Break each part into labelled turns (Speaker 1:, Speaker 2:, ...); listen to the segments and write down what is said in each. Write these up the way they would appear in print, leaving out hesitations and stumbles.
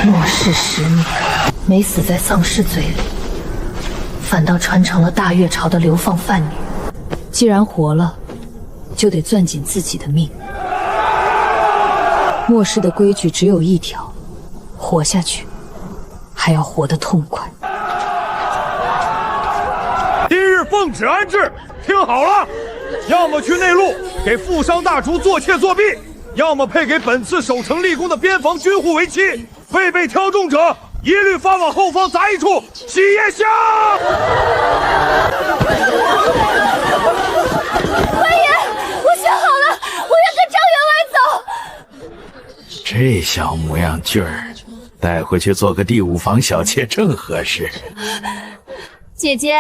Speaker 1: 末世10年，没死在丧尸嘴里，反倒穿成了大越朝的流放贩女。既然活了，就得攥紧自己的命。末世的规矩只有一条：活下去，还要活得痛快。
Speaker 2: 今日奉旨安置，听好了，要么去内陆给富商大厨做妾作弊，要么配给本次守城立功的边防军户为妻。未被挑中者，一律发往后方杂役处洗夜香。
Speaker 3: 官爷，我想好了，我要跟张员外走。
Speaker 4: 这小模样劲儿，带回去做个第5房小妾正合适。
Speaker 3: 姐姐，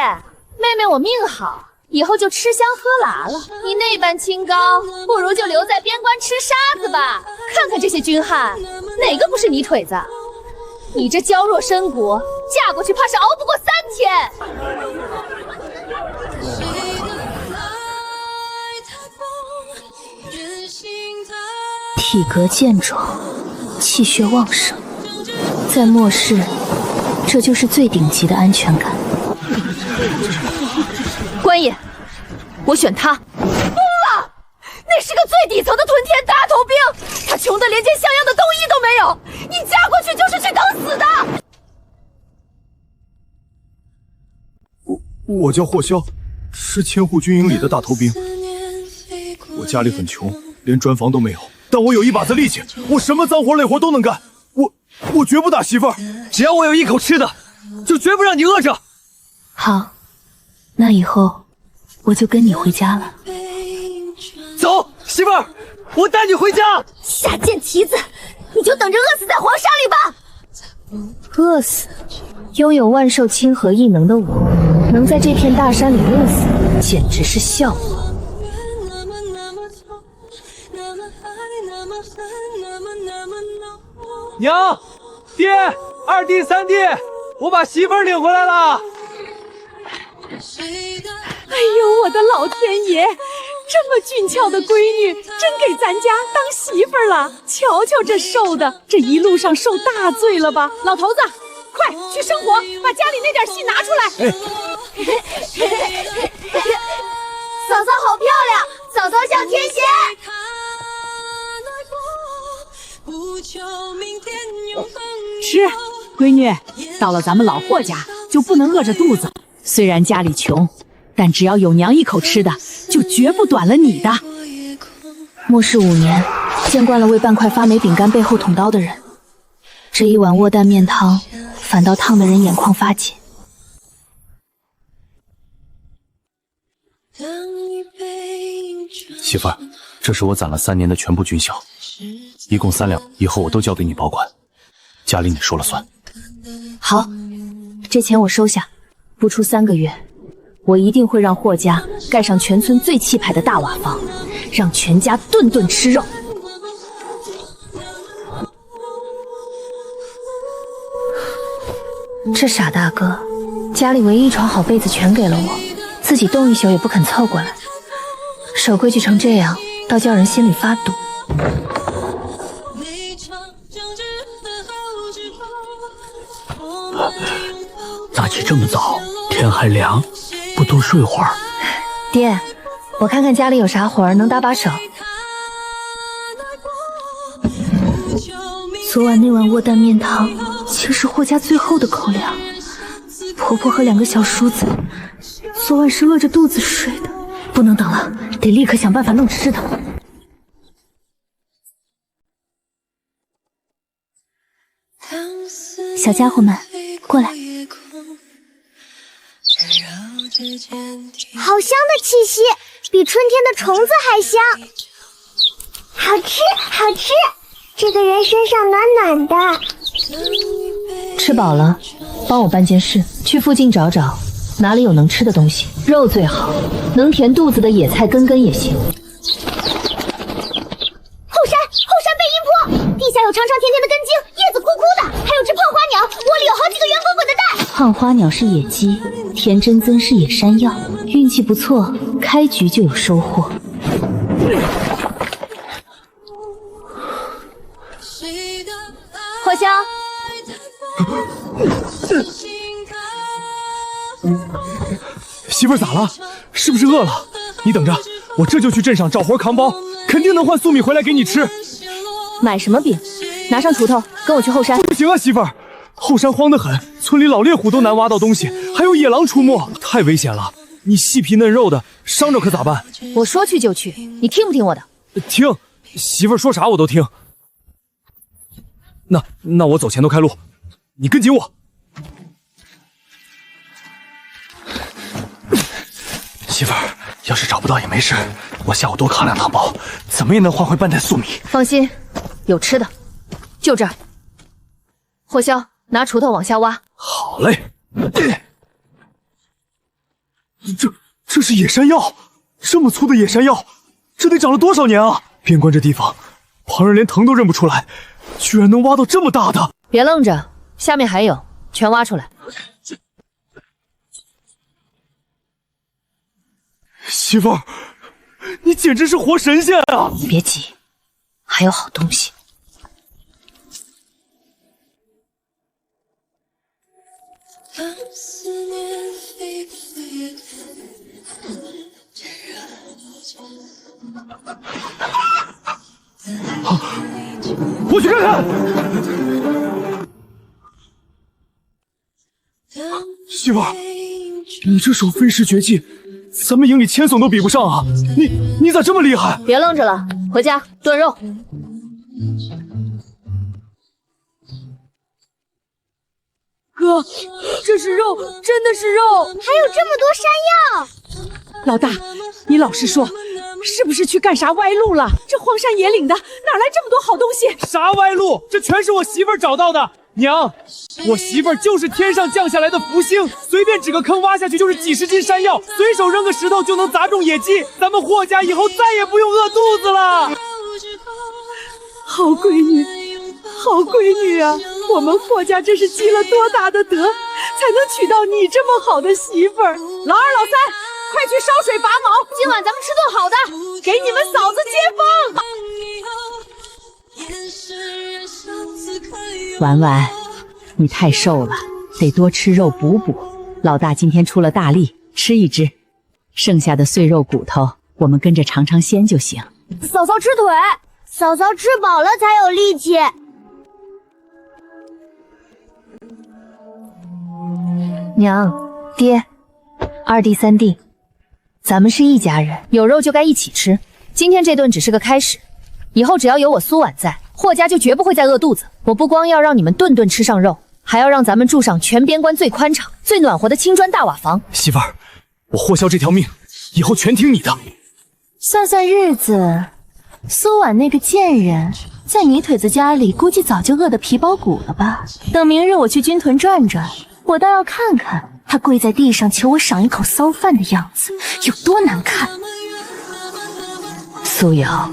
Speaker 3: 妹妹我命好，以后就吃香喝辣了。你那般清高，不如就留在边关吃沙子吧。看看这些军汉，哪个不是泥腿子？你这娇弱身骨，嫁过去怕是熬不过3天。
Speaker 1: 体格健壮，气血旺盛，在末世，这就是最顶级的安全感。
Speaker 3: 官爷，我选他。疯了！那是个最底层的屯田大头兵，他穷得连件像样的冬衣都没有。你嫁过去就是去等死的。
Speaker 2: 我叫霍霄，是千户军营里的大头兵。我家里很穷，连砖房都没有，但我有一把子力气，我什么脏活累活都能干。我绝不打媳妇儿，
Speaker 5: 只要我有一口吃的，就绝不让你饿着。
Speaker 1: 好，那以后我就跟你回家了。
Speaker 5: 走，媳妇儿，我带你回家。
Speaker 3: 下贱蹄子，你就等着饿死在黄沙里吧。
Speaker 1: 饿死？拥有万兽亲和异能的我，能在这片大山里饿死，简直是笑话。
Speaker 5: 娘，爹，2弟3弟，我把媳妇儿领回来了。
Speaker 6: 哎呦，我的老天爷！这么俊俏的闺女，真给咱家当媳妇儿了。瞧瞧这瘦的，这一路上受大罪了吧？老头子，快去生火，把家里那点戏拿出来。
Speaker 3: 嫂嫂好漂亮，嫂嫂像天仙。
Speaker 6: 吃，闺女，到了咱们老霍家就不能饿着肚子。虽然家里穷，但只要有娘一口吃的，就绝不短了你的。
Speaker 1: 末世5年，见惯了为半块发霉饼干背后捅刀的人，这一碗卧蛋面汤，反倒烫得人眼眶发紧。
Speaker 7: 媳妇儿，这是我攒了3年的全部军饷，一共3两，以后我都交给你保管，家里你说了算。
Speaker 1: 好，这钱我收下，不出3个月，我一定会让霍家盖上全村最气派的大瓦房，让全家顿顿吃肉。这傻大哥，家里唯一一床好被子全给了我，自己冻一宿也不肯凑过来，守规矩成这样，倒叫人心里发堵。
Speaker 4: 咋起这么早？天还凉，不多睡会儿？
Speaker 1: 爹，我看看家里有啥活儿能搭把手。昨晚那碗卧蛋面汤，竟是霍家最后的口粮。婆婆和2个小叔子，昨晚是饿着肚子睡的。不能等了，得立刻想办法弄吃的。小家伙们，过来。
Speaker 8: 好香的气息，比春天的虫子还香。好吃，好吃，这个人身上暖暖的。
Speaker 1: 吃饱了，帮我办件事，去附近找找哪里有能吃的东西，肉最好，能填肚子的野菜根根也行。
Speaker 8: 后山被阴坡，地下有长长甜甜的根茎，叶子枯枯的，还有只胖花鸟，窝里有好几个圆滚滚的蛋。
Speaker 1: 胖花鸟是野鸡，田真曾是野山药，运气不错，开局就有收获。
Speaker 3: 霍香，
Speaker 5: 媳妇儿咋了？是不是饿了？你等着，我这就去镇上找活扛包，肯定能换粟米回来给你吃。
Speaker 3: 买什么饼？拿上锄头，跟我去后山。
Speaker 5: 不行啊，媳妇儿，后山荒得很，村里老猎虎都难挖到东西，还有野狼出没，太危险了。你细皮嫩肉的，伤着可咋办？
Speaker 3: 我说去就去，你听不听我的？
Speaker 5: 听，媳妇儿说啥我都听。那我走前头开路，你跟紧我。媳妇儿，要是找不到也没事，我下午多扛2趟包，怎么也能换回半袋粟米。
Speaker 3: 放心，有吃的，就这儿。霍萧，拿锄头往下挖。
Speaker 5: 好嘞。这是野山药，这么粗的野山药，这得长了多少年啊！边关这地方，旁人连藤都认不出来，居然能挖到这么大的！
Speaker 3: 别愣着，下面还有，全挖出来。
Speaker 5: 媳妇儿，你简直是活神仙啊！
Speaker 3: 别急，还有好东西。
Speaker 5: 我去看看。媳妇儿，你这手飞石绝技，咱们营里千怂都比不上啊！你咋这么厉害？
Speaker 3: 别愣着了，回家炖肉。
Speaker 6: 哥，这是肉，真的是肉，
Speaker 8: 还有这么多山药。
Speaker 6: 老大，你老实说，是不是去干啥歪路了？这荒山野岭的，哪来这么多好东西？
Speaker 5: 啥歪路？这全是我媳妇儿找到的。娘，我媳妇儿就是天上降下来的福星，随便指个坑挖下去就是几十斤山药，随手扔个石头就能砸中野鸡。咱们霍家以后再也不用饿肚子了。
Speaker 6: 好闺女，好闺女啊！我们霍家这是积了多大的德，才能娶到你这么好的媳妇儿。老二、老三，快去烧水拔毛，
Speaker 3: 今晚咱们吃顿好的，
Speaker 6: 给你们嫂子接风。
Speaker 9: 婉婉，你太瘦了，得多吃肉补补。老大今天出了大力，吃一只，剩下的碎肉骨头我们跟着尝尝鲜就行。
Speaker 8: 嫂嫂吃腿，嫂嫂吃饱了才有力气。
Speaker 3: 娘，爹，二弟三弟，咱们是一家人，有肉就该一起吃。今天这顿只是个开始，以后只要有我苏婉在，霍家就绝不会再饿肚子。我不光要让你们顿顿吃上肉，还要让咱们住上全边关最宽敞、最暖和的青砖大瓦房。
Speaker 5: 媳妇儿，我霍萧这条命以后全听你的。
Speaker 1: 算算日子，苏婉那个贱人在泥腿子家里估计早就饿得皮包骨了吧？等明日我去军屯转转，我倒要看看她跪在地上求我赏一口骚饭的样子有多难看。
Speaker 3: 苏瑶，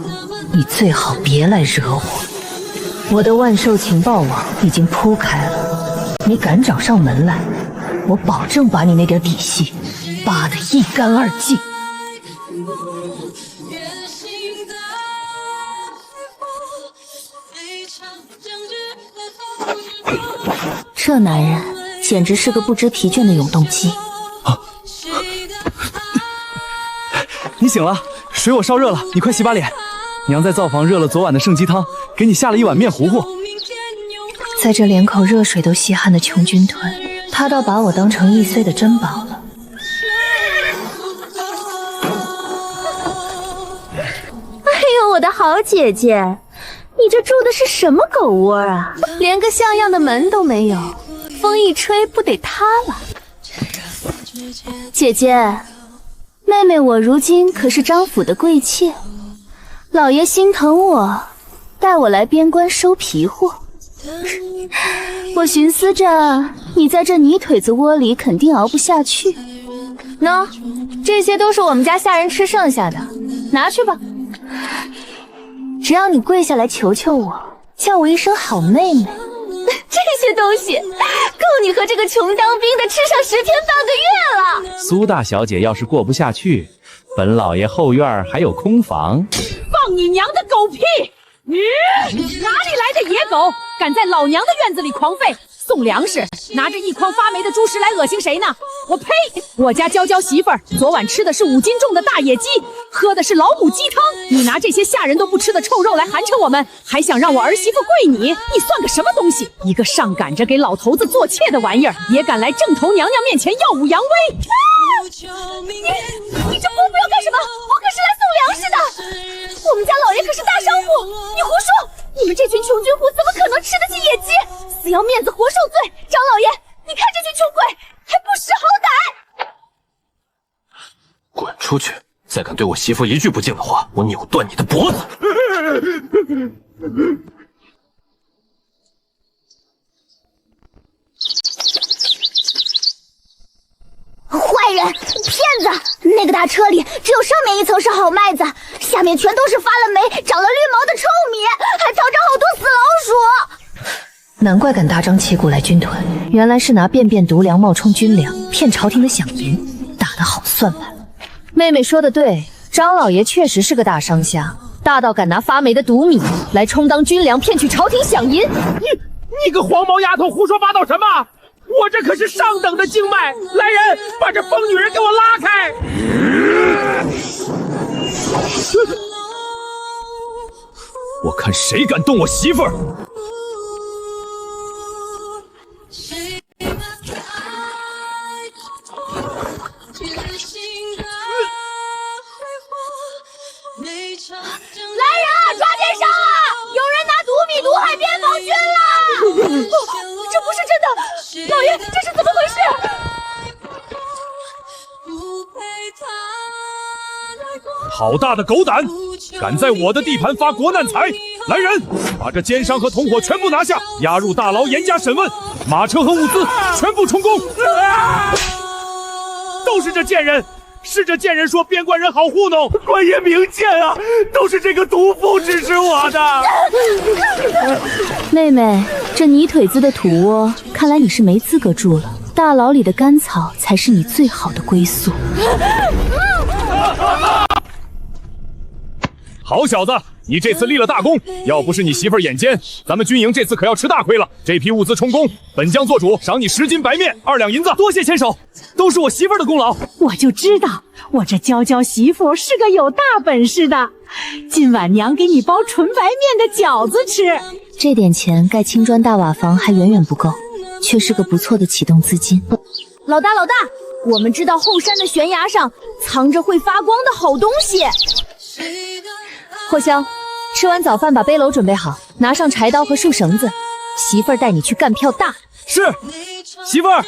Speaker 3: 你最好别来惹我。我的万兽情报网已经铺开了，你敢找上门来，我保证把你那点底细扒得一干二净。
Speaker 1: 这男人简直是个不知疲倦的永动机。
Speaker 5: 你醒了，水我烧热了，你快洗把脸。娘在灶房热了昨晚的剩鸡汤，给你下了一碗面糊糊。
Speaker 1: 在这连口热水都稀罕的穷军屯，他倒把我当成易碎的珍宝了。哎呦，我的好姐姐，你这住的是什么狗窝啊？连个像样的门都没有，风一吹不得塌了。姐姐，妹妹我如今可是张府的贵妾，老爷心疼我，带我来边关收皮货。我寻思着你在这泥腿子窝里肯定熬不下去，喏，这些都是我们家下人吃剩下的，拿去吧。只要你跪下来求求我，叫我一声好妹妹，这些东西够你和这个穷当兵的吃上10天半个月了。
Speaker 7: 苏大小姐要是过不下去，本老爷后院还有空房。
Speaker 6: 放你娘的狗屁！哪里来的野狗，敢在老娘的院子里狂吠？搜送粮食，拿着一筐发霉的猪食来恶心谁呢？我呸！我家娇娇媳妇儿昨晚吃的是5斤重的大野鸡，喝的是老母鸡汤。你拿这些下人都不吃的臭肉来寒碜我们，还想让我儿媳妇跪你？你算个什么东西？一个上赶着给老头子做妾的玩意儿，也敢来正头娘娘面前耀武扬威！你这泼妇要干什么？我可是来送粮食的。我们家老爷可是大商户，你胡说！你们这群穷军户怎么可能吃得起野鸡？死要面子活受罪！张老爷，你看这群穷鬼还不识好歹！
Speaker 7: 滚出去！再敢对我媳妇一句不敬的话，我扭断你的脖子！
Speaker 8: 坏人，骗子！那个大车里只有上面一层是好麦子，下面全都是发了霉、长了绿毛的臭米，还藏着好多死老鼠。
Speaker 1: 难怪敢大张旗鼓来军屯，原来是拿便便毒粮冒充军粮，骗朝廷的饷银，打得好算盘。妹妹说的对，张老爷确实是个大商家，大到敢拿发霉的毒米来充当军粮，骗取朝廷饷银。
Speaker 5: 你个黄毛丫头，胡说八道什么？我这可是上等的经脉！来人，把这疯女人给我拉开！我看谁敢动我媳妇儿！
Speaker 3: 来人啊，抓奸商啊！有人拿毒米毒害边防军了！这不是真的，老爷，这是怎么回事？
Speaker 2: 好大的狗胆，敢在我的地盘发国难财！来人，把这奸商和同伙全部拿下，押入大牢严加审问，马车和物资全部充公！
Speaker 5: 都是这贱人！是这贱人说边关人好糊弄，官爷明鉴啊，都是这个毒妇指使我的。
Speaker 1: 妹妹，这泥腿子的土窝，看来你是没资格住了。大牢里的干草才是你最好的归宿。
Speaker 2: 好小子，你这次立了大功，要不是你媳妇儿眼尖，咱们军营这次可要吃大亏了。这批物资充公，本将做主赏你10斤白面，2两银子。
Speaker 5: 多谢牵手，都是我媳妇儿的功劳。
Speaker 6: 我就知道，我这娇娇媳妇是个有大本事的。今晚娘给你包纯白面的饺子吃。
Speaker 1: 这点钱盖青砖大瓦房还远远不够，却是个不错的启动资金。
Speaker 3: 老大，我们知道后山的悬崖上藏着会发光的好东西。
Speaker 1: 霍香，吃完早饭把背篓准备好，拿上柴刀和树绳子，媳妇儿带你去干票大。
Speaker 5: 是，媳妇儿。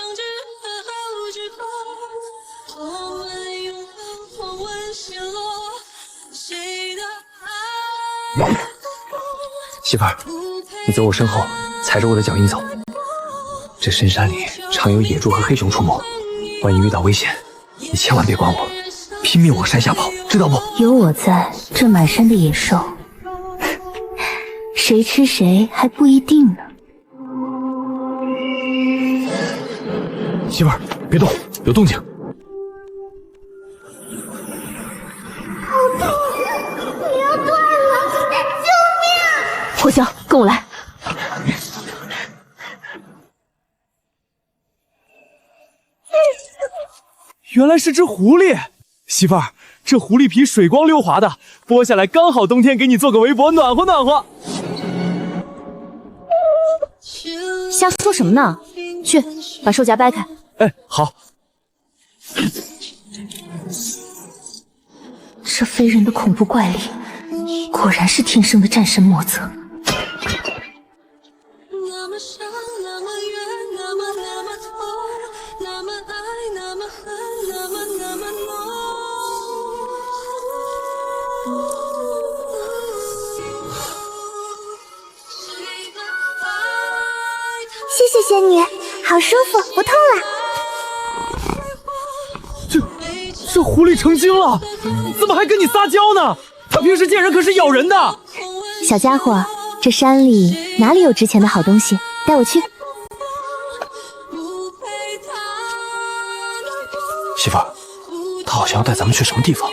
Speaker 7: 媳妇儿，你走我身后，踩着我的脚印走。这深山里常有野猪和黑熊出没，万一遇到危险，你千万别管我，拼命往山下跑，知道不？
Speaker 1: 有我在，这满山的野兽，谁吃谁还不一定呢。
Speaker 7: 媳妇儿，别动，有动静。
Speaker 8: 好痛，你要断了，救命！
Speaker 1: 霍香，跟我来。
Speaker 5: 原来是只狐狸，媳妇儿，这狐狸皮水光溜滑的，剥下来刚好冬天给你做个围脖，暖和暖和。
Speaker 1: 瞎说什么呢？去，把兽夹掰开。
Speaker 5: 哎，好。
Speaker 1: 这非人的恐怖怪力，果然是天生的战神莫测。
Speaker 8: 谢谢仙女，好舒服，不痛了。
Speaker 5: 这狐狸成精了，怎么还跟你撒娇呢？它平时见人可是咬人的。
Speaker 1: 小家伙，这山里哪里有值钱的好东西？带我去。
Speaker 7: 媳妇儿，他好像要带咱们去什么地方。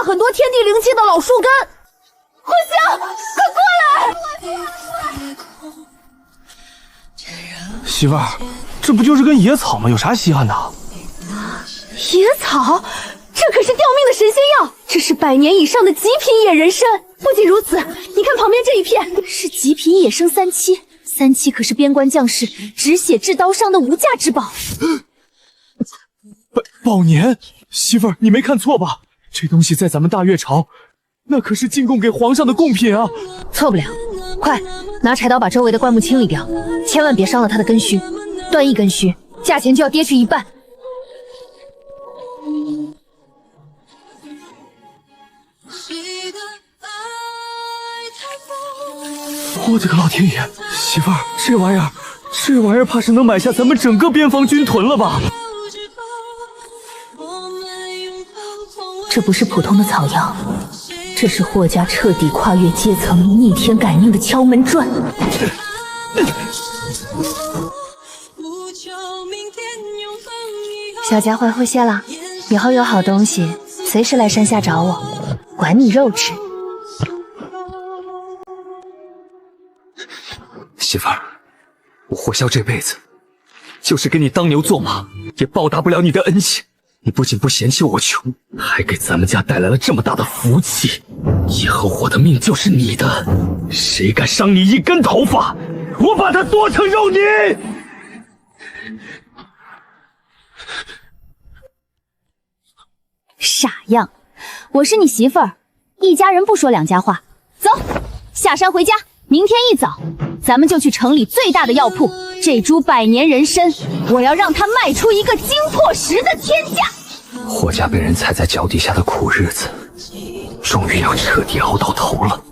Speaker 1: 着很多天地灵气的老树根。火香，快过来！
Speaker 5: 媳妇儿，这不就是根野草吗？有啥稀罕的？
Speaker 1: 野草，这可是吊命的神仙药，这是100年以上的极品野人参。不仅如此，你看旁边这一片是极品野生三七，三七可是边关将士止血治刀伤的无价之宝。
Speaker 5: 宝年，媳妇儿，你没看错吧？这东西在咱们大越朝，那可是进贡给皇上的贡品啊！
Speaker 1: 错不了，快拿柴刀把周围的灌木清理掉，千万别伤了他的根须，断一根须，价钱就要跌去一半。
Speaker 5: 我的个老天爷，媳妇儿，这玩意儿怕是能买下咱们整个边防军屯了吧？
Speaker 1: 这不是普通的草药，这是霍家彻底跨越阶层、逆天改命的敲门砖。小家伙会谢了，以后有好东西随时来山下找我，管你肉吃。
Speaker 7: 媳妇儿，我霍萧这辈子就是给你当牛做马，也报答不了你的恩情。你不仅不嫌弃我穷，还给咱们家带来了这么大的福气。以后我的命就是你的，谁敢伤你一根头发，我把它剁成肉泥！
Speaker 3: 傻样，我是你媳妇儿，一家人不说两家话。走，下山回家。明天一早，咱们就去城里最大的药铺，这株100年人参，我要让它卖出一个惊破10的天价。
Speaker 7: 霍家被人踩在脚底下的苦日子，终于要彻底熬到头了。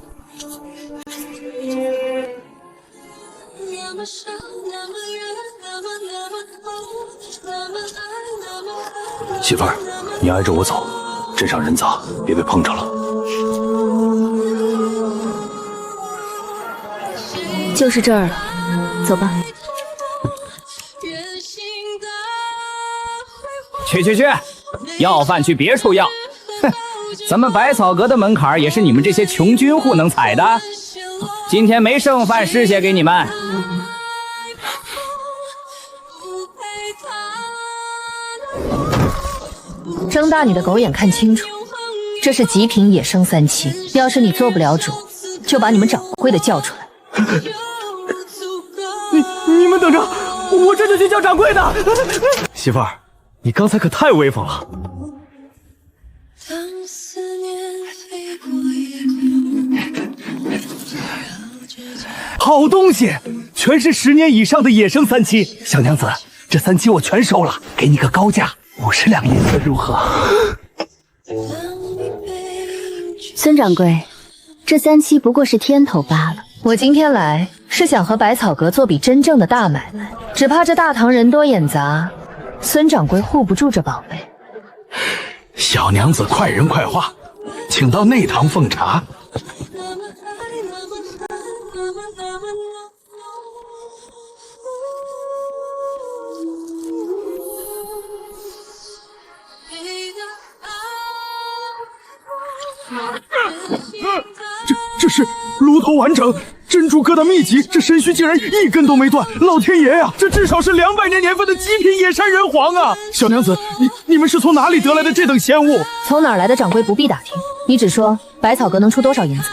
Speaker 7: 媳妇儿，你挨着我走，镇上人杂，别被碰着了。
Speaker 1: 就是这儿了，走吧。
Speaker 10: 去，要饭去别处要。哼，咱们百草阁的门槛也是你们这些穷军户能踩的。今天没剩饭施血给你们。
Speaker 1: 睁大你的狗眼看清楚，这是极品野生三七，要是你做不了主，就把你们掌柜的叫出来。
Speaker 5: 你们等着，我这就去叫掌柜的。媳妇儿，你刚才可太威风了。好东西，全是10年以上的野生三七。小娘子，这三七我全收了，给你个高价，50两银子，如何？
Speaker 1: 孙掌柜，这三七不过是天头罢了。我今天来是想和百草阁做笔真正的大买卖，只怕这大唐人多眼杂，孙掌柜护不住这宝贝。
Speaker 4: 小娘子快人快话，请到内堂奉茶。
Speaker 5: 这是炉头完整，珍珠疙瘩密集，这参须竟然一根都没断！老天爷呀，这至少是200年年份的极品野山人皇啊！小娘子，你们是从哪里得来的这等仙物？
Speaker 1: 从哪儿来的掌柜不必打听，你只说百草阁能出多少银子。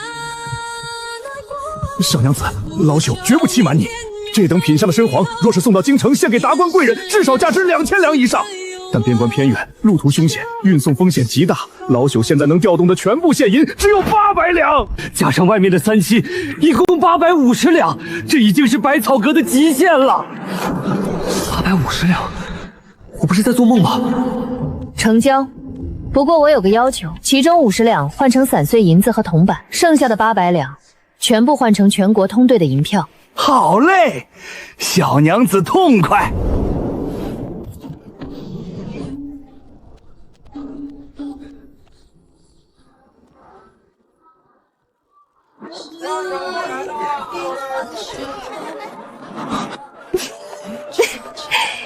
Speaker 5: 小娘子，老朽绝不欺瞒你，这等品相的参皇，若是送到京城献给达官贵人，至少价值2000两以上。但边关偏远，路途凶险，运送风险极大。老朽现在能调动的全部现银只有800两，加上外面的三七，一共850两，这已经是百草阁的极限了。850两，我不是在做梦吗？
Speaker 1: 成交。不过我有个要求，其中50两换成散碎银子和铜板，剩下的800两全部换成全国通兑的银票。
Speaker 5: 好嘞，小娘子痛快。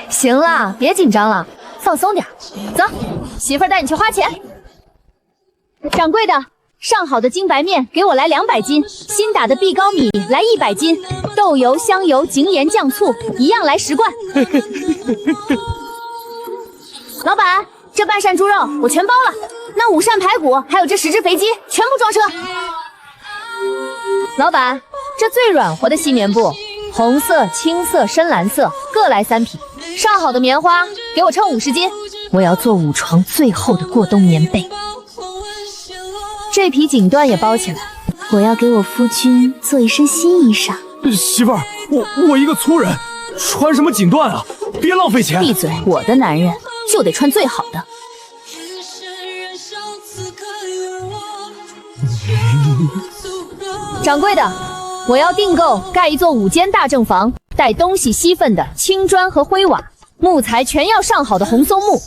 Speaker 1: 行了，别紧张了，放松点。走，媳妇儿带你去花钱。
Speaker 3: 掌柜的，上好的精白面给我来200斤，新打的碧高米来100斤，豆油、香油、井盐、酱醋一样来10罐。老板，这半扇猪肉我全包了，那5扇排骨还有这10只肥鸡全部装车。老板，这最软和的细棉布，红色、青色、深蓝色各来3匹，上好的棉花给我称50斤。我要做5床最厚的过冬棉被。这匹锦缎也包起来，
Speaker 1: 我要给我夫君做一身新衣裳。
Speaker 5: 媳妇儿，我一个粗人，穿什么锦缎啊？别浪费钱。
Speaker 3: 闭嘴！我的男人就得穿最好的。掌柜的，我要订购盖一座5间大正房，带东西西份的青砖和灰瓦，木材全要上好的红松木。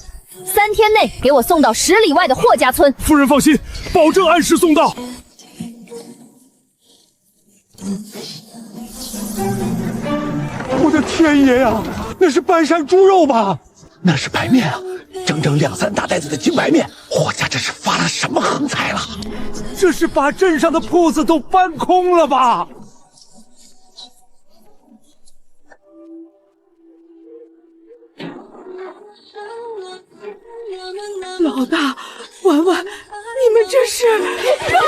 Speaker 3: 3天内给我送到10里外的霍家村。
Speaker 5: 夫人放心，保证按时送到。
Speaker 2: 我的天爷呀，那是半扇猪肉吧？
Speaker 4: 那是白面啊，整整2、3大袋子的精白面，霍家这是发了什么横财了？
Speaker 2: 这是把镇上的铺子都搬空了吧？
Speaker 6: 老大，婉婉，你们这是
Speaker 3: 肉！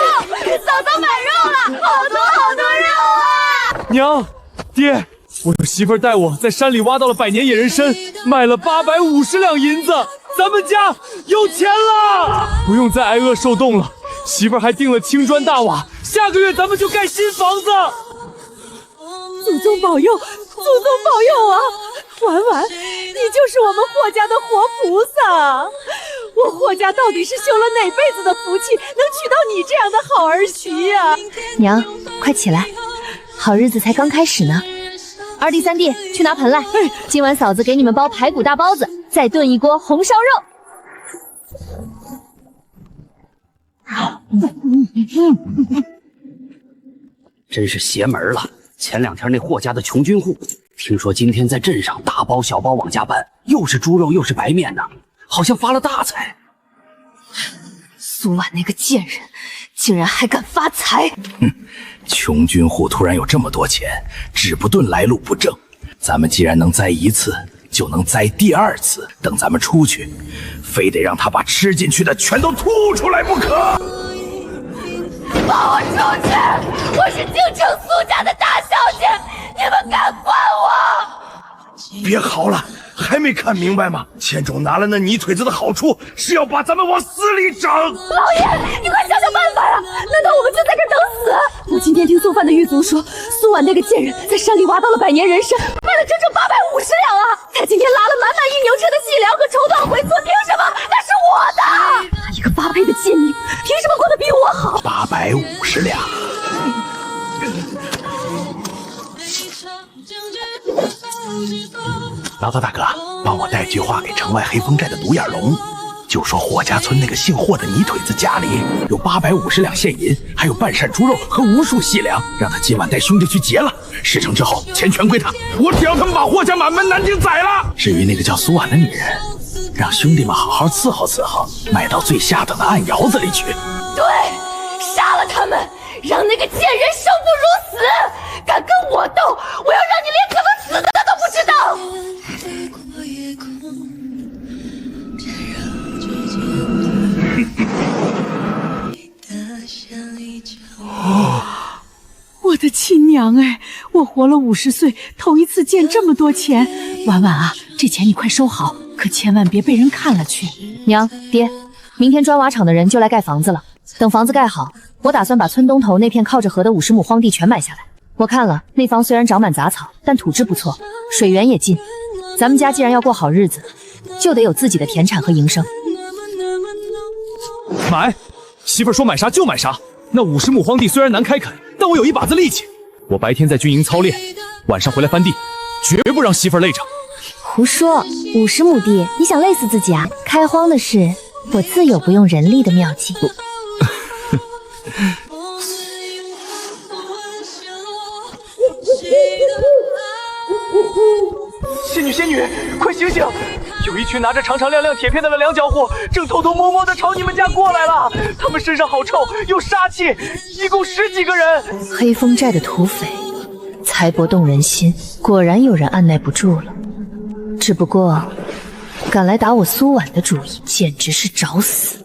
Speaker 3: 嫂嫂买肉了，好多好多肉啊！
Speaker 5: 娘，爹，我媳妇儿带我在山里挖到了100年野人参，卖了850两银子，咱们家有钱了，不用再挨饿受冻了。媳妇儿还订了青砖大瓦，下个月咱们就盖新房子。
Speaker 6: 祖宗保佑，祖宗保佑啊！婉婉，你就是我们霍家的活菩萨。我霍家到底是修了哪辈子的福气，能娶到你这样的好儿媳呀？
Speaker 1: 娘，快起来，好日子才刚开始呢。
Speaker 3: 2弟3弟去拿盆来，今晚嫂子给你们包排骨大包子，再炖一锅红烧肉。
Speaker 10: 真是邪门了！前2天那霍家的穷军户，听说今天在镇上大包小包往家搬，又是猪肉又是白面呢，好像发了大财。
Speaker 1: 苏婉那个贱人，竟然还敢发财！
Speaker 4: 穷军户突然有这么多钱，指不定来路不正。咱们既然能栽1次，就能栽第2次。等咱们出去，非得让他把吃进去的全都吐出来不可。
Speaker 3: 放我出去！我是京城苏家的大小姐，你们敢管我？
Speaker 2: 别嚎了，还没看明白吗？千种拿了那泥腿子的好处，是要把咱们往死里整。
Speaker 3: 老爷，你快想想办法呀！难道我们就在这儿等死？
Speaker 6: 我今天听送饭的狱卒说，苏婉那个贱人在山里挖到了100年人参，
Speaker 3: 卖了整整850两啊！
Speaker 6: 他今天拉了满满1牛车的细粮和绸缎回村，凭什么？
Speaker 3: 那是我的！
Speaker 6: 他一个发配的贱民，凭什么过得比我好
Speaker 4: ？850两。老大大哥，帮我带句话给城外黑风寨的独眼龙，就说霍家村那个姓霍的泥腿子家里有850两现银，还有半扇猪肉和无数细粮，让他今晚带兄弟去劫了。事成之后，钱全归他。我只要他们把霍家满门南京宰了。至于那个叫苏婉的女人，让兄弟们好好伺候伺候，卖到最下等的暗窑子里去。
Speaker 3: 对，杀了他们，让那个贱人生不如死！敢跟我斗，我要让你连怎么死的都不知道！
Speaker 6: 我的亲娘哎，我活了50岁，头一次见这么多钱。婉婉啊，这钱你快收好，可千万别被人看了去。
Speaker 3: 娘爹，明天砖瓦厂的人就来盖房子了。等房子盖好，我打算把村东头那片靠着河的50亩荒地全买下来。我看了，那方虽然长满杂草，但土质不错，水源也近。咱们家既然要过好日子，就得有自己的田产和营生。
Speaker 5: 买！媳妇儿说买啥就买啥。那50亩荒地虽然难开垦，但我有一把子力气。我白天在军营操练，晚上回来翻地，绝不让媳妇儿累着。
Speaker 1: 胡说，50亩地，你想累死自己啊？开荒的事，我自有不用人力的妙计。
Speaker 7: 仙女，快醒醒！
Speaker 5: 有一群拿着长长亮亮铁片的两脚货，正偷偷摸摸的朝你们家过来了。他们身上好臭，有杀气，一共10几个人。
Speaker 1: 黑风寨的土匪，财帛动人心，果然有人按耐不住了。只不过，敢来打我苏婉的主意，简直是找死。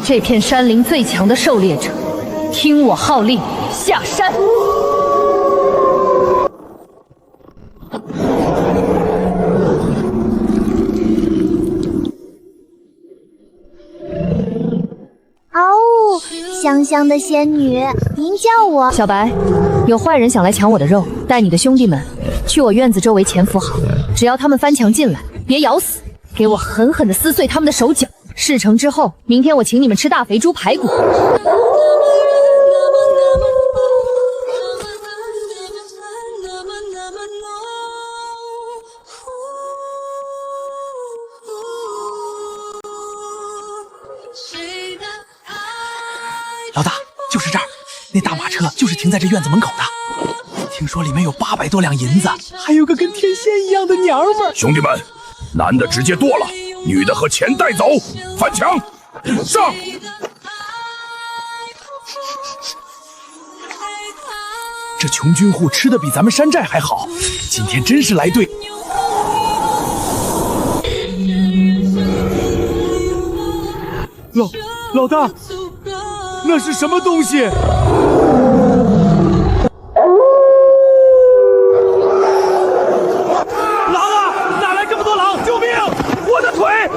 Speaker 1: 这片山林最强的狩猎者，听我号令，下山！
Speaker 8: 哦，香香的仙女，您叫我
Speaker 1: 小白。有坏人想来抢我的肉，带你的兄弟们去我院子周围潜伏好，只要他们翻墙进来，别咬死，给我狠狠地撕碎他们的手脚。事成之后，明天我请你们吃大肥猪排骨。
Speaker 4: 老大，就是这儿，那大马车就是停在这院子门口的。听说里面有800多两银子，
Speaker 5: 还有个跟天仙一样的娘们儿。
Speaker 2: 兄弟们，男的直接剁了，女的和钱带走，翻墙上！
Speaker 4: 这穷军户吃的比咱们山寨还好，今天真是来对。
Speaker 5: 老大，那是什么东西？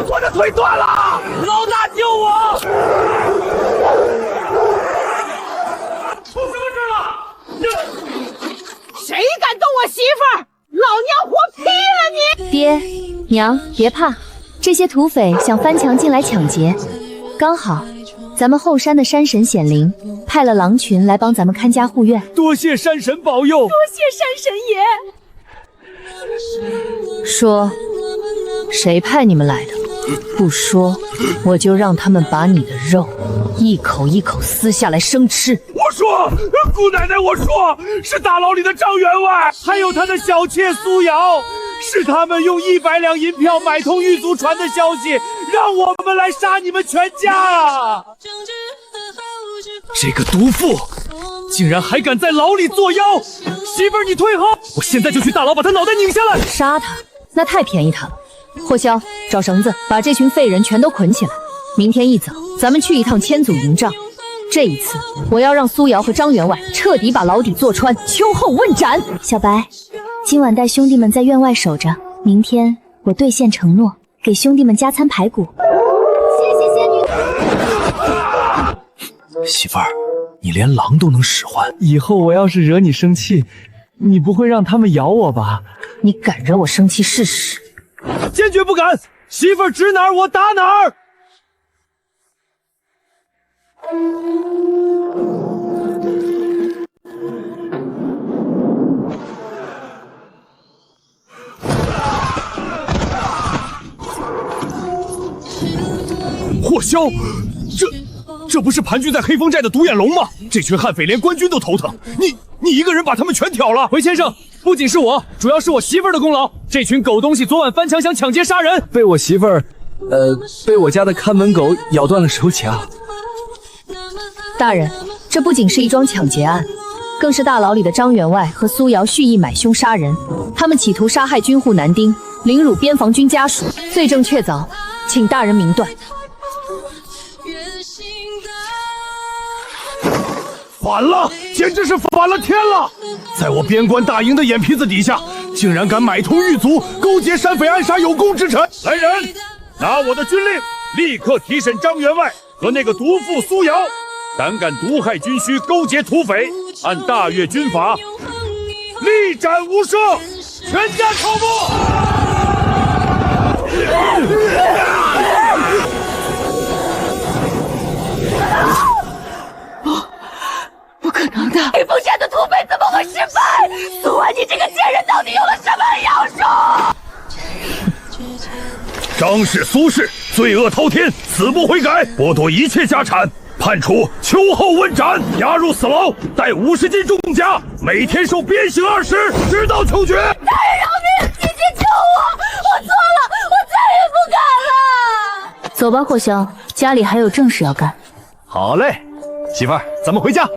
Speaker 2: 我的腿断了！
Speaker 5: 老大救我！
Speaker 6: 出什么事了？谁敢动我媳妇儿？老娘活劈了你！
Speaker 1: 爹娘别怕，这些土匪想翻墙进来抢劫，刚好咱们后山的山神显灵派了狼群来帮咱们看家护院。
Speaker 5: 多谢山神保佑！
Speaker 6: 多谢山神爷！
Speaker 1: 说，谁派你们来的？不说，我就让他们把你的肉一口一口撕下来生吃。
Speaker 2: 我说，姑奶奶，我说是大牢里的张员外，
Speaker 5: 还有他的小妾苏瑶，是他们用100两银票买通狱卒传的消息，让我们来杀你们全家啊！这个毒妇竟然还敢在牢里作妖！媳妇儿，你退后！我现在就去大牢把他脑袋拧下来！
Speaker 1: 杀他？那太便宜他了。霍霄，找绳子把这群废人全都捆起来。明天一早，咱们去一趟千祖营帐。这一次，我要让苏瑶和张员外彻底把牢底坐穿，秋后问斩。小白，今晚带兄弟们在院外守着，明天我兑现承诺，给兄弟们加餐排骨。
Speaker 8: 谢谢仙女。
Speaker 4: 媳妇儿，你连狼都能使唤，
Speaker 5: 以后我要是惹你生气，你不会让他们咬我吧？
Speaker 1: 你敢惹我生气试试？
Speaker 5: 坚决不敢！媳妇儿指哪儿我打哪儿！
Speaker 2: 霍霄，这不是盘踞在黑风寨的独眼龙吗？这群悍匪连官军都头疼，你一个人把他们全挑了？
Speaker 5: 回先生，不仅是我，主要是我媳妇儿的功劳。这群狗东西昨晚翻墙想抢劫杀人，
Speaker 7: 被我媳妇儿，被我家的看门狗咬断了手脚。
Speaker 1: 大人，这不仅是一桩抢劫案，更是大牢里的张员外和苏瑶蓄意买凶杀人，他们企图杀害军户男丁，凌辱边防军家属，罪证确凿，请大人明断。
Speaker 2: 反了，简直是反了天了！在我边关大营的眼皮子底下，竟然敢买通狱卒，勾结山匪，暗杀有功之臣！来人，拿我的军令，立刻提审张员外和那个毒妇苏瑶，胆敢毒害军需，勾结土匪，按大越军法，立斩无赦，全家扣捕！
Speaker 1: 不可能的！
Speaker 6: 黑风寨的土匪怎么会失败？苏婉，你这个贱人到底用了什么妖术？
Speaker 2: 张氏、苏氏罪恶滔天，死不悔改，剥夺一切家产，判处秋后问斩，押入死牢，带50斤重甲，每天受鞭刑20，直到处决。大人
Speaker 3: 饶命！姐姐救我！我错了，我再也不敢了。
Speaker 1: 走吧，霍香，家里还有正事要干。
Speaker 5: 好嘞，媳妇儿，咱们回家。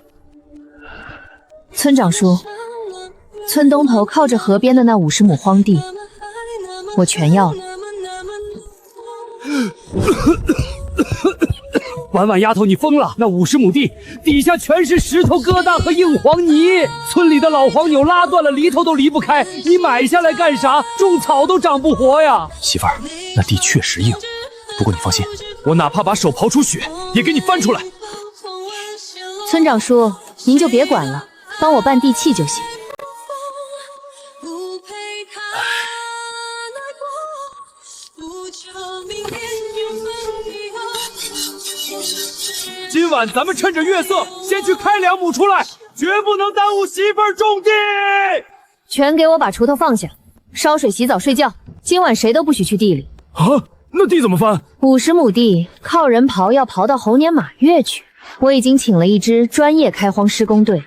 Speaker 9: 村长叔，村东头靠着河边的那50亩荒地，我全要了。
Speaker 5: 婉婉丫头，你疯了！那50亩地底下全是石头疙瘩和硬黄泥，村里的老黄牛拉断了犁头都离不开，你买下来干啥？种草都长不活呀！
Speaker 7: 媳妇儿，那地确实硬，不过你放心，
Speaker 5: 我哪怕把手刨出血，也给你翻出来。
Speaker 9: 村长叔，您就别管了，帮我办地契就行。
Speaker 5: 今晚咱们趁着月色，先去开2亩出来，绝不能耽误媳妇儿种地。
Speaker 3: 全给我把锄头放下，烧水、洗澡、睡觉。今晚谁都不许去地里。
Speaker 5: 啊，那地怎么翻
Speaker 3: ？50亩地靠人刨，要刨到猴年马月去。我已经请了一支专业开荒施工队。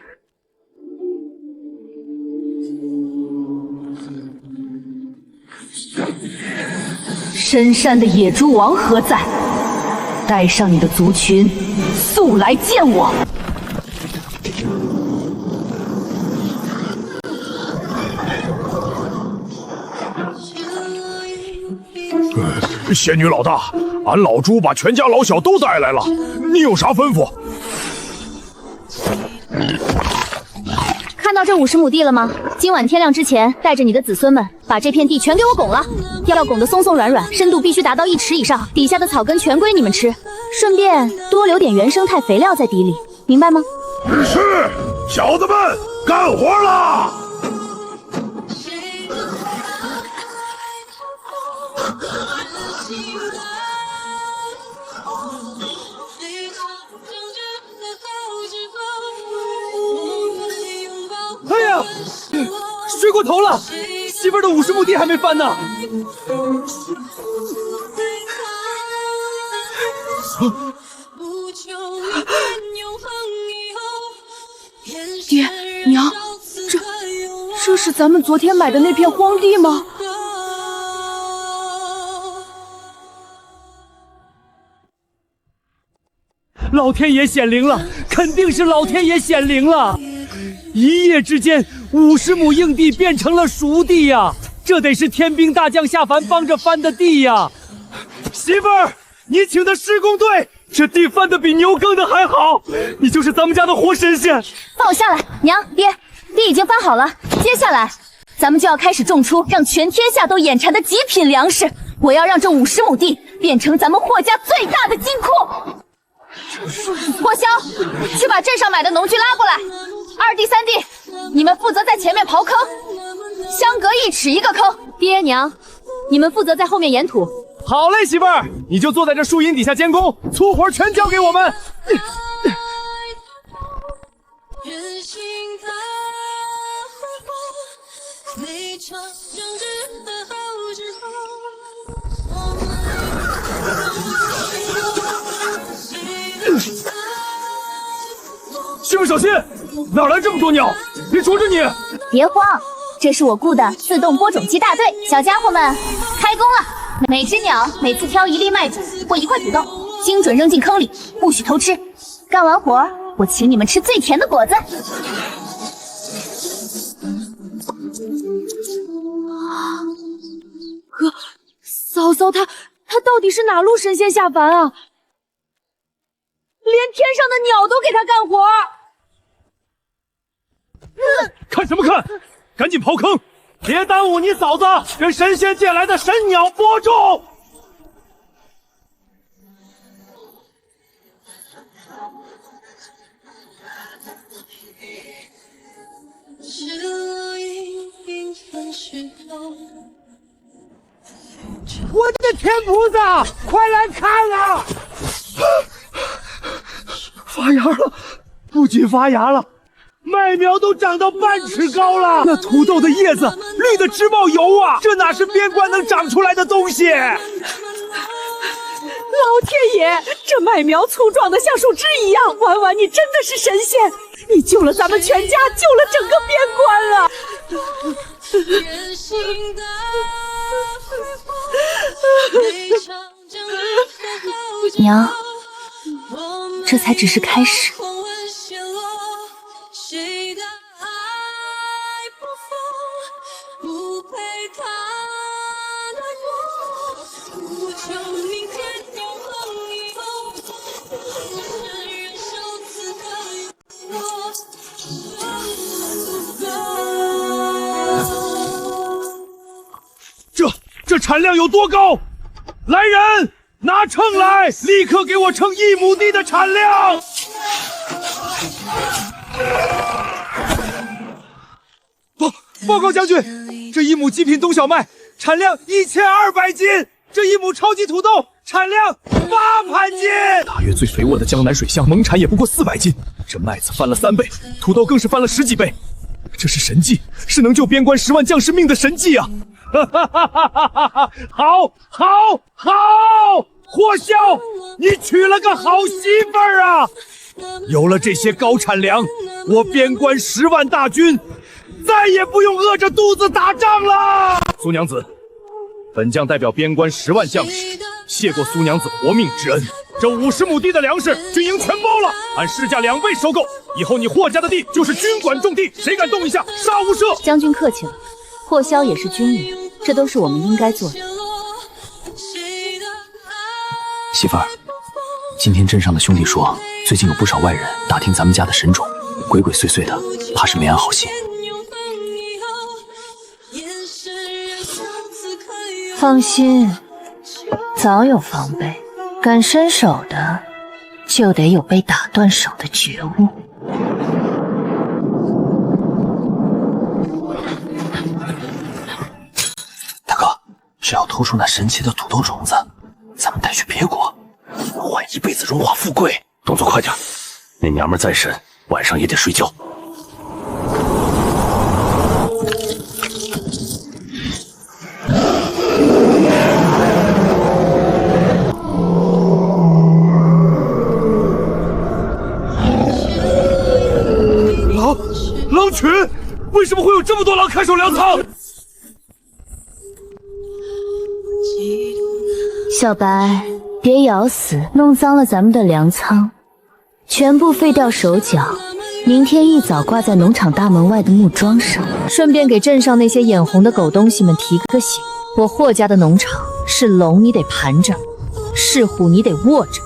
Speaker 1: 深山的野猪王何在？带上你的族群，速来见我！
Speaker 2: 仙女老大，俺老猪把全家老小都带来了，你有啥吩咐？
Speaker 3: 看到这50亩地了吗？今晚天亮之前，带着你的子孙们把这片地全给我拱了，要拱得松松软软，深度必须达到1尺以上，底下的草根全归你们吃，顺便多留点原生态肥料在地里，明白吗？
Speaker 2: 是，小子们干活啦！
Speaker 5: 哎呀，睡过头了，媳妇儿的50亩地还没翻呢。
Speaker 6: 爹娘，这是咱们昨天买的那片荒地吗？
Speaker 5: 老天爷显灵了，肯定是老天爷显灵了！一夜之间，50亩硬地变成了熟地呀！这得是天兵大将下凡帮着翻的地呀！媳妇儿，你请的施工队，这地翻得比牛耕的还好，你就是咱们家的活神仙！
Speaker 3: 放我下来，娘爹，地已经翻好了，接下来咱们就要开始种出让全天下都眼馋的极品粮食。我要让这50亩地变成咱们霍家最大的金库。霍香，去把镇上买的农具拉过来。2弟、3弟，你们负责在前面刨坑，相隔1尺一个坑。爹娘，你们负责在后面掩土。
Speaker 5: 好嘞，媳妇儿，你就坐在这树荫底下监工，粗活全交给我们。媳妇小心，哪来这么多鸟？别啄着你！
Speaker 3: 别慌，这是我雇的自动播种机大队，小家伙们开工了。每只鸟每次挑1粒麦子或1块土豆，精准扔进坑里，不许偷吃。干完活，我请你们吃最甜的果子。
Speaker 6: 哥，嫂嫂她到底是哪路神仙下凡啊？连天上的鸟都给他干活。
Speaker 5: 看什么看？赶紧刨坑，别耽误你嫂子跟神仙借来的神鸟播种。我的天菩萨，快来看啊！发芽了，不仅发芽了，麦苗都长到半尺高了。那土豆的叶子绿的直冒油啊！这哪是边关能长出来的东西？
Speaker 6: 老天爷，这麦苗粗壮的像树枝一样，婉婉你真的是神仙，你救了咱们全家，救了整个边关啊！
Speaker 1: 娘，这才只是开始。
Speaker 2: 这产量有多高？来人，拿秤来，立刻给我称1亩地的产量。报告将军，这1亩极品冬小麦产量1200斤，这1亩超级土豆产量8盘斤。
Speaker 5: 大约最肥沃的江南水乡，蒙产也不过400斤，这麦子翻了3倍，土豆更是翻了10几倍。这是神迹，是能救边关10万将士命的神迹啊！
Speaker 2: 好，霍萧，你娶了个好媳妇儿啊！有了这些高产粮，我边关10万大军再也不用饿着肚子打仗了。
Speaker 5: 苏娘子，本将代表边关10万将士，谢过苏娘子活命之恩。
Speaker 2: 这50亩地的粮食，军营全包了，按市价2倍收购。以后你霍家的地就是军管重地，谁敢动一下，杀无赦。
Speaker 1: 将军客气了，霍萧也是军人，这都是我们应该做的。
Speaker 7: 媳妇儿，今天镇上的兄弟说，最近有不少外人打听咱们家的神种，鬼鬼祟祟的，怕是没安好心。
Speaker 1: 放心，早有防备，敢伸手的，就得有被打断手的觉悟。
Speaker 7: 大哥，只要偷出那神奇的土豆种子，咱们带去别国，换一辈子荣华富贵。动作快点，那娘们再神，晚上也得睡觉。
Speaker 2: 狼群，为什么会有这么多狼看守粮仓？
Speaker 1: 小白，别咬死，弄脏了咱们的粮仓，全部废掉手脚。明天一早挂在农场大门外的木桩上，顺便给镇上那些眼红的狗东西们提个醒。我霍家的农场是龙，你得盘着；是虎，你得卧着。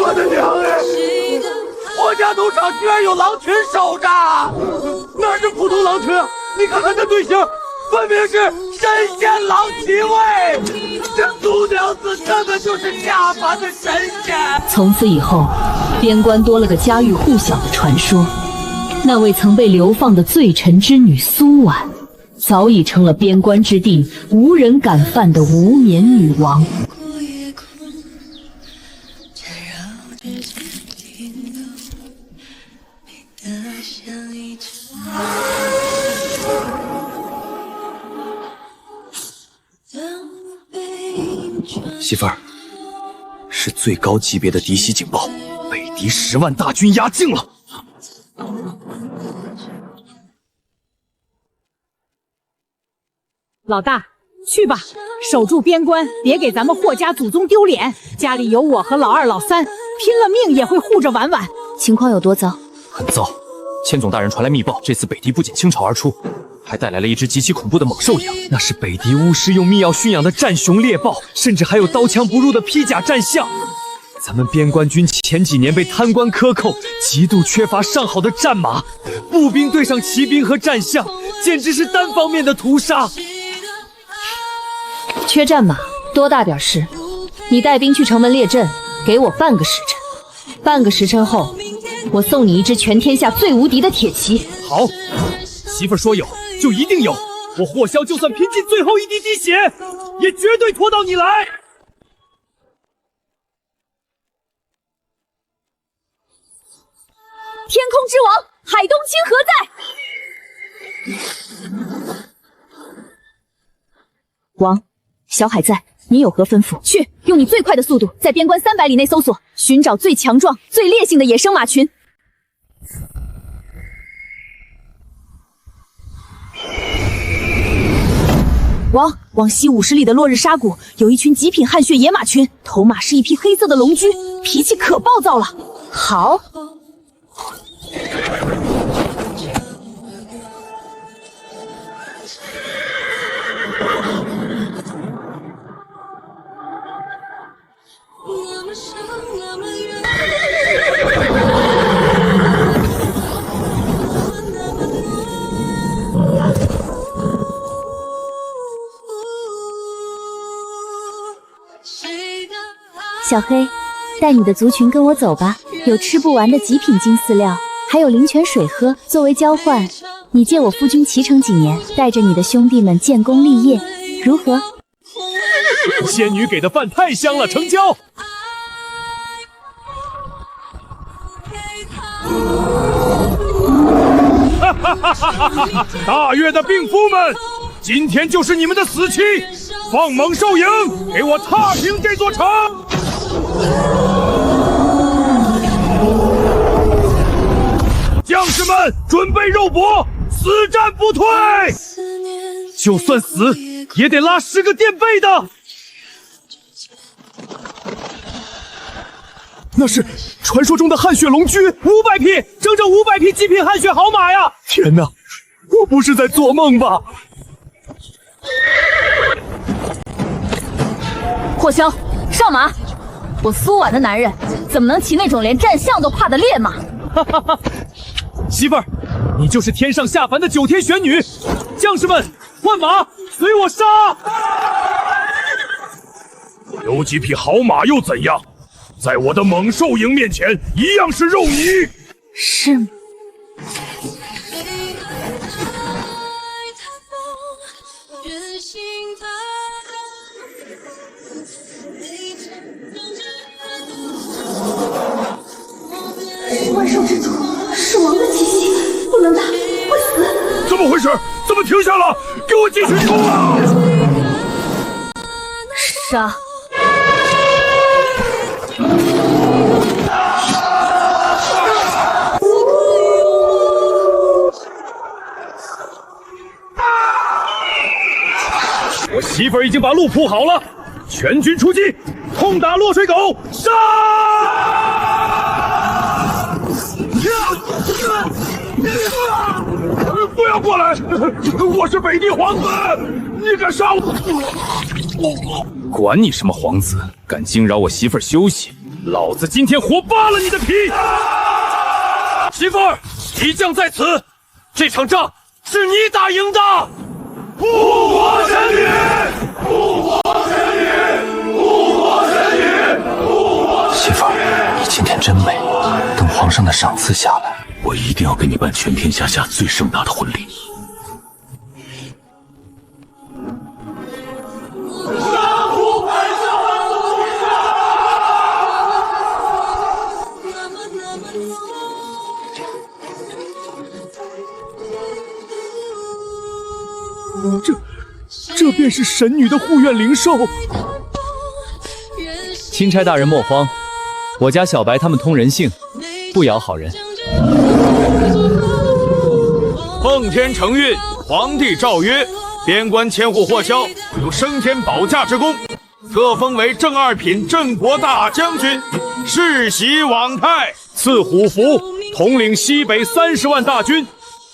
Speaker 2: 我的娘哎！我家农场居然有狼群守着，哪是普通狼群啊？你看看这队形，分明是神仙狼骑卫。这苏娘子根本就是下凡的神仙。
Speaker 1: 从此以后，边关多了个家喻户晓的传说，那位曾被流放的罪臣之女苏婉，早已成了边关之地无人敢犯的无冕女王。
Speaker 5: 媳妇儿，是最高级别的敌袭警报，北敌10万大军压境了。
Speaker 6: 老大，去吧，守住边关，别给咱们霍家祖宗丢脸。家里有我和老二、老三，拼了命也会护着婉婉。
Speaker 1: 情况有多糟？
Speaker 5: 很糟，千总大人传来密报，这次北敌不仅倾巢而出，还带来了一只极其恐怖的猛兽影，那是北敌巫师用秘药驯养的战熊猎豹，甚至还有刀枪不入的披甲战象。咱们边关军前几年被贪官克扣，极度缺乏上好的战马，步兵对上骑兵和战象，简直是单方面的屠杀。
Speaker 1: 缺战马，多大点事？你带兵去城门列阵，给我半个时辰。半个时辰后，我送你一支全天下最无敌的铁骑。
Speaker 5: 好，媳妇儿说有就一定有，我霍萧就算拼尽最后一滴滴血，也绝对拖到你来。
Speaker 6: 天空之王海东青何在？王，小海在，你有何吩咐？去，用你最快的速度，在边关300里内搜索，寻找最强壮、最烈性的野生马群。王，往西50里的落日沙谷有一群极品汗血野马群，头马是一匹黑色的龙驹，脾气可暴躁了。好。
Speaker 1: 小黑，带你的族群跟我走吧，有吃不完的极品金饲料，还有灵泉水喝。作为交换，你借我夫君骑乘几年，带着你的兄弟们建功立业，如何？
Speaker 5: 仙女给的饭太香了，成交！
Speaker 2: 哈哈哈哈哈！大越的病夫们，今天就是你们的死期！放猛兽营，给我踏平这座城！将士们，准备肉搏，死战不退！
Speaker 5: 就算死，也得拉10个垫背的。那是传说中的汗血龙驹，500匹，整整500匹极品汗血好马呀！天哪，我不是在做梦吧？
Speaker 6: 霍萧，上马！我苏婉的男人怎么能骑那种连战象都怕的烈马？
Speaker 5: 哈哈哈！媳妇儿，你就是天上下凡的9天玄女！将士们，换马，随我杀！
Speaker 2: 有几匹好马又怎样？在我的猛兽营面前，一样是肉泥。
Speaker 1: 是吗？万兽之主是王的气息，不能打，会死。
Speaker 2: 怎么回事？怎么停下了？给我继续冲啊！
Speaker 6: 杀！
Speaker 2: 我媳妇儿已经把路铺好了，全军出击，痛打落水狗，杀！不要过来！我是北地皇子，你敢杀我？
Speaker 5: 管你什么皇子，敢惊扰我媳妇儿休息，老子今天活扒了你的皮！媳妇儿，敌将在此，这场仗是你打赢的！
Speaker 2: 护国神女，护国神女，护国神女，护国神女！
Speaker 7: 媳妇儿，你今天真美，等皇上的赏赐下来，我一定要给你办全天下下最盛大的婚礼。
Speaker 5: 这便是神女的护院灵兽。钦差大人莫慌，我家小白他们通人性，不咬好人。
Speaker 2: 奉天承运，皇帝诏曰：边关千户霍萧有升天保驾之功，特封为正2品镇国大将军，世袭罔泰，
Speaker 5: 赐虎符，统领西北30万大军。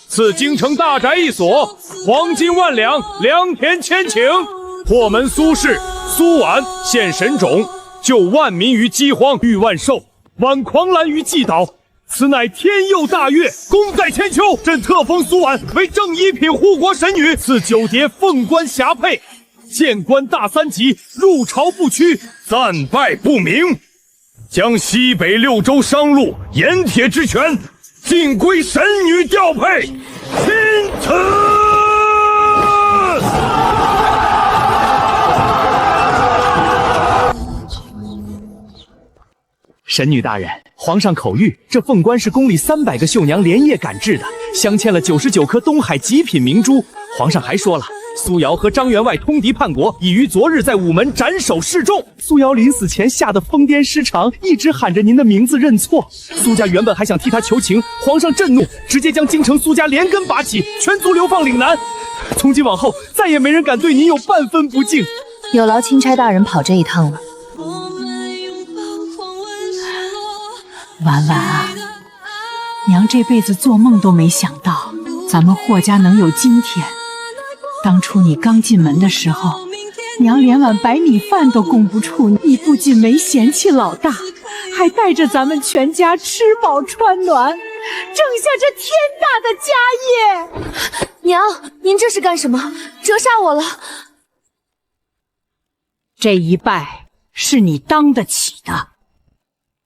Speaker 5: 赐京城大宅1所，黄金1万两，良田1000顷。破门苏氏、苏婉献神种，救万民于饥荒，御万兽，挽狂澜于既倒。此乃天佑大越，功在千秋。朕特封苏婉为正1品护国神女，赐9叠凤冠霞帔，谏官大3级，入朝不屈，
Speaker 2: 暂拜不明。将西北6州商路盐铁之权尽归神女调配，钦此。
Speaker 5: 神女大人，皇上口谕，这凤冠是宫里300个绣娘连夜赶制的，镶嵌了99颗东海极品明珠。皇上还说了，苏瑶和张员外通敌叛国，已于昨日在午门斩首示众。苏瑶临死前吓得疯癫失常，一直喊着您的名字认错。苏家原本还想替他求情，皇上震怒，直接将京城苏家连根拔起，全族流放岭南。从今往后，再也没人敢对您有半分不敬。
Speaker 1: 有劳钦差大人跑这一趟了。
Speaker 6: 婉婉啊，娘这辈子做梦都没想到，咱们霍家能有今天。当初你刚进门的时候，娘连碗白米饭都供不出你，不仅没嫌弃老大，还带着咱们全家吃饱穿暖，挣下这天大的家业。
Speaker 1: 娘，您这是干什么？折煞我了。
Speaker 6: 这一拜是你当得起的。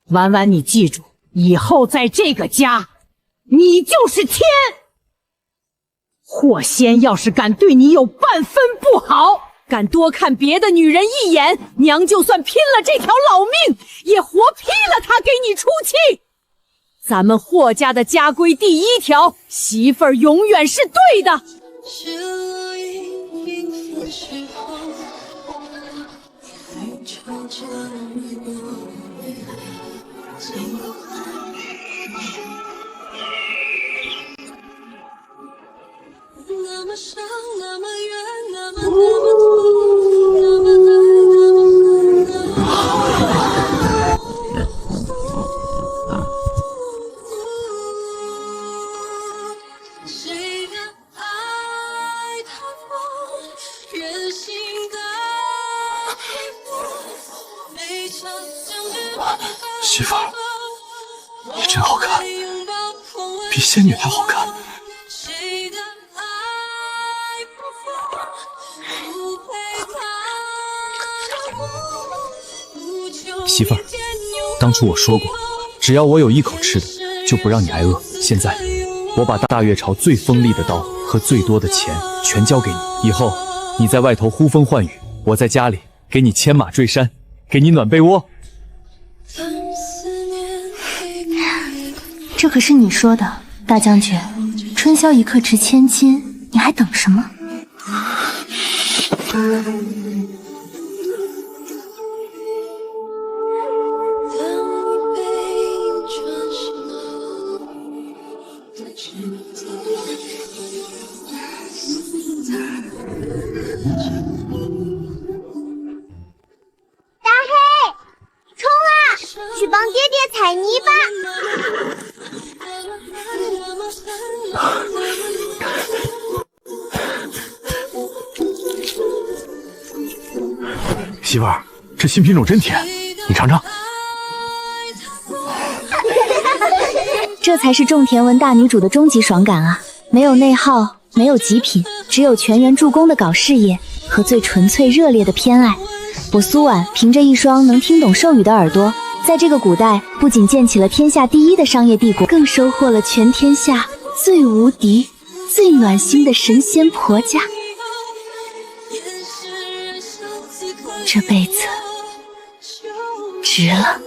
Speaker 6: 婉婉，你记住，以后在这个家，你就是天。霍仙要是敢对你有半分不好，敢多看别的女人一眼，娘就算拼了这条老命，也活劈了他给你出气。咱们霍家的家规第1条，媳妇儿永远是对的。
Speaker 11: 那么伤，那么远，那么痛，那么谁的爱它风，任性的皮肤，每场相遇。
Speaker 7: 媳妇儿，你真好看，比仙女还好看。媳妇儿，当初我说过，只要我有一口吃的，就不让你挨饿。现在，我把大越朝最锋利的刀和最多的钱全交给你，以后你在外头呼风唤雨，我在家里给你牵马坠山，给你暖被窝。
Speaker 1: 这可是你说的，大将军，春宵一刻值千金，你还等什么？
Speaker 8: 去帮爹爹踩泥巴。
Speaker 7: 媳妇儿，这新品种真甜，你尝尝。
Speaker 1: 这才是种田文大女主的终极爽感啊！没有内耗，没有极品，只有全员助攻的搞事业和最纯粹热烈的偏爱。我苏婉凭着一双能听懂兽语的耳朵，在这个古代不仅建起了天下第一的商业帝国，更收获了全天下最无敌、最暖心的神仙婆家。这辈子值了。